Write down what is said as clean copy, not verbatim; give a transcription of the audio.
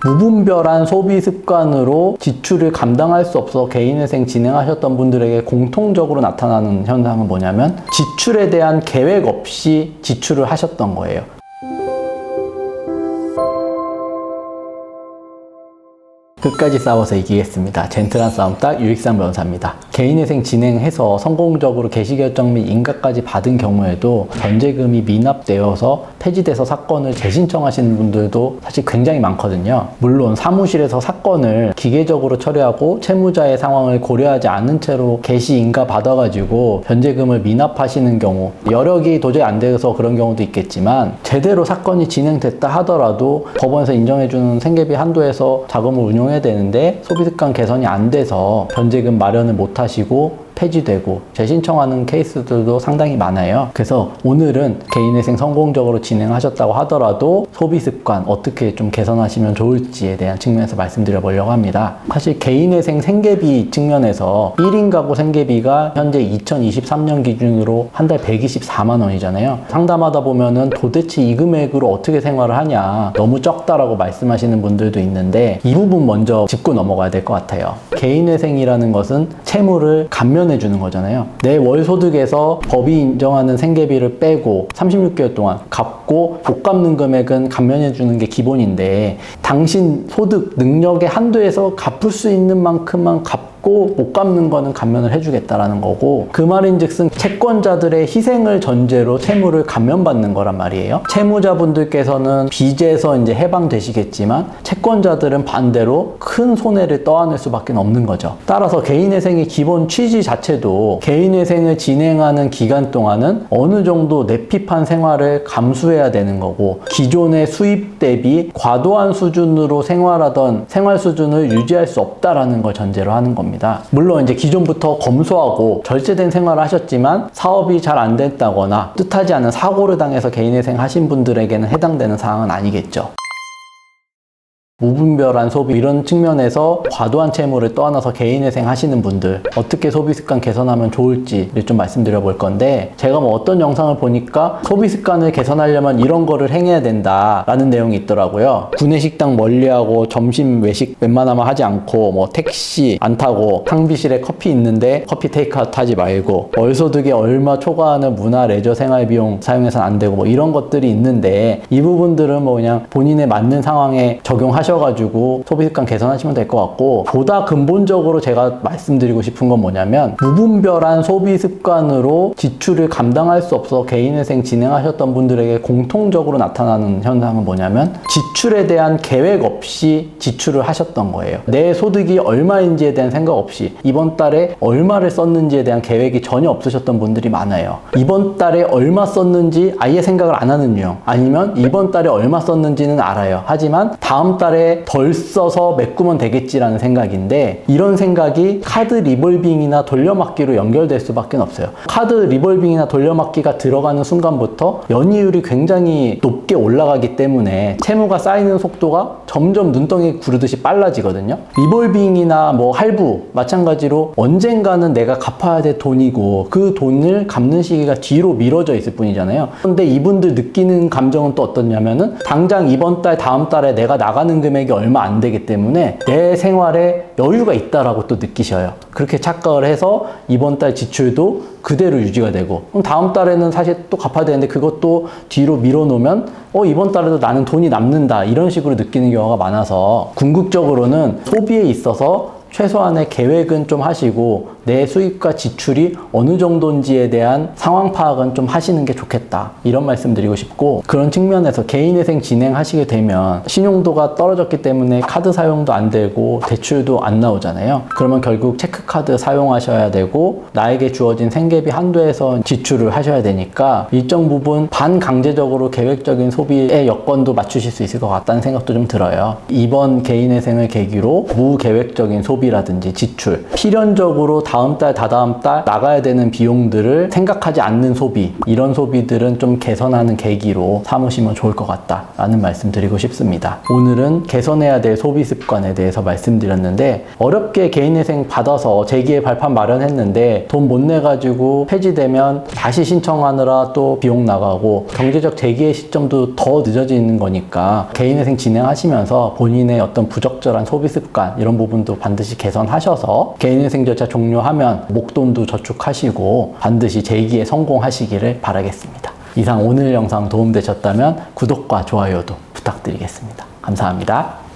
무분별한 소비 습관으로 지출을 감당할 수 없어 개인회생 진행하셨던 분들에게 공통적으로 나타나는 현상은 뭐냐면 지출에 대한 계획 없이 지출을 하셨던 거예요. 끝까지 싸워서 이기겠습니다. 젠틀한 싸움딱 유익상 변호사입니다. 개인회생 진행해서 성공적으로 개시결정 및 인가까지 받은 경우에도 변제금이 미납되어서 폐지돼서 사건을 재신청하시는 분들도 사실 굉장히 많거든요. 물론 사무실에서 사건을 기계적으로 처리하고 채무자의 상황을 고려하지 않은 채로 개시 인가 받아가지고 변제금을 미납하시는 경우, 여력이 도저히 안 돼서 그런 경우도 있겠지만 제대로 사건이 진행됐다 하더라도 법원에서 인정해주는 생계비 한도에서 자금을 운용해야 되는데 소비습관 개선이 안 돼서 변제금 마련을 못 하시고 폐지되고 재신청하는 케이스들도 상당히 많아요. 그래서 오늘은 개인회생 성공적으로 진행하셨다고 하더라도 소비습관 어떻게 좀 개선하시면 좋을지에 대한 측면에서 말씀드려 보려고 합니다. 사실 개인회생 생계비 측면에서 1인 가구 생계비가 현재 2023년 기준으로 한 달 124만 원이잖아요. 상담하다 보면은 도대체 이 금액으로 어떻게 생활을 하냐, 너무 적다라고 말씀하시는 분들도 있는데 이 부분 먼저 짚고 넘어가야 될 것 같아요. 개인회생이라는 것은 채무를 감면 해주는 거잖아요. 내 월소득에서 법이 인정하는 생계비를 빼고 36개월 동안 갚고 못 갚는 금액은 감면해주는 게 기본인데 당신 소득 능력의 한도에서 갚을 수 있는 만큼만 갚고 못 갚는 거는 감면을 해주겠다라는 거고, 그 말인즉슨 채권자들의 희생을 전제로 채무를 감면받는 거란 말이에요. 채무자분들께서는 빚에서 이제 해방되시겠지만 채권자들은 반대로 큰 손해를 떠안을 수밖에 없는 거죠. 따라서 개인회생의 기본 취지 자체도 개인회생을 진행하는 기간 동안은 어느 정도 내피판 생활을 감수해야 되는 거고, 기존의 수입 대비 과도한 수준으로 생활하던 생활 수준을 유지할 수 없다라는 걸 전제로 하는 겁니다. 물론 이제 기존부터 검소하고 절제된 생활을 하셨지만 사업이 잘 안 됐다거나 뜻하지 않은 사고를 당해서 개인회생 하신 분들에게는 해당되는 사항은 아니겠죠. 무분별한 소비, 이런 측면에서 과도한 채무를 떠안아서 개인회생 하시는 분들 어떻게 소비습관 개선하면 좋을지를 좀 말씀드려 볼 건데, 제가 뭐 어떤 영상을 보니까 소비습관을 개선하려면 이런 거를 행해야 된다 라는 내용이 있더라고요. 구내식당 멀리하고 점심 외식 웬만하면 하지 않고, 뭐 택시 안 타고, 탕비실에 커피 있는데 커피 테이크아웃 하지 말고, 월소득에 얼마 초과하는 문화 레저 생활 비용 사용해서는 안 되고, 뭐 이런 것들이 있는데 이 부분들은 뭐 그냥 본인에 맞는 상황에 적용하셔 가지고 소비습관 개선하시면 될 것 같고, 보다 근본적으로 제가 말씀드리고 싶은 건 뭐냐면 무분별한 소비습관으로 지출을 감당할 수 없어 개인회생 진행하셨던 분들에게 공통적으로 나타나는 현상은 뭐냐면 지출에 대한 계획 없이 지출을 하셨던 거예요. 내 소득이 얼마인지에 대한 생각 없이 이번 달에 얼마를 썼는지에 대한 계획이 전혀 없으셨던 분들이 많아요. 이번 달에 얼마 썼는지 아예 생각을 안 하는 유형, 아니면 이번 달에 얼마 썼는지는 알아요. 하지만 다음 달에 덜 써서 메꾸면 되겠지라는 생각인데, 이런 생각이 카드 리볼빙이나 돌려막기로 연결될 수밖에 없어요. 카드 리볼빙이나 돌려막기가 들어가는 순간부터 연이율이 굉장히 높게 올라가기 때문에 채무가 쌓이는 속도가 점점 눈덩이 구르듯이 빨라지거든요. 리볼빙이나 뭐 할부 마찬가지로 언젠가는 내가 갚아야 될 돈이고 그 돈을 갚는 시기가 뒤로 미뤄져 있을 뿐이잖아요. 그런데 이분들 느끼는 감정은 또 어떠냐면은 당장 이번 달 다음 달에 내가 나가는 금액이 얼마 안 되기 때문에 내 생활에 여유가 있다라고 또 느끼셔요. 그렇게 착각을 해서 이번 달 지출도 그대로 유지가 되고, 그럼 다음 달에는 사실 또 갚아야 되는데 그것도 뒤로 밀어놓으면 이번 달에도 나는 돈이 남는다, 이런 식으로 느끼는 경우가 많아서 궁극적으로는 소비에 있어서 최소한의 계획은 좀 하시고 내 수입과 지출이 어느 정도인지에 대한 상황 파악은 좀 하시는 게 좋겠다, 이런 말씀 드리고 싶고, 그런 측면에서 개인회생 진행하시게 되면 신용도가 떨어졌기 때문에 카드 사용도 안 되고 대출도 안 나오잖아요. 그러면 결국 체크카드 사용하셔야 되고 나에게 주어진 생계비 한도에서 지출을 하셔야 되니까 일정 부분 반강제적으로 계획적인 소비의 여건도 맞추실 수 있을 것 같다는 생각도 좀 들어요. 이번 개인회생을 계기로 무계획적인 소비라든지 지출, 필연적으로 다음 달, 다다음 달 나가야 되는 비용들을 생각하지 않는 소비, 이런 소비들은 좀 개선하는 계기로 삼으시면 좋을 것 같다라는 말씀 드리고 싶습니다. 오늘은 개선해야 될 소비 습관에 대해서 말씀드렸는데, 어렵게 개인회생 받아서 재기의 발판 마련했는데 돈 못 내가지고 폐지되면 다시 신청하느라 또 비용 나가고 경제적 재기의 시점도 더 늦어지는 거니까 개인회생 진행하시면서 본인의 어떤 부적절한 소비 습관 이런 부분도 반드시 개선하셔서 개인회생 절차 종료하면 목돈도 저축하시고 반드시 재기에 성공하시기를 바라겠습니다. 이상 오늘 영상 도움되셨다면 구독과 좋아요도 부탁드리겠습니다. 감사합니다.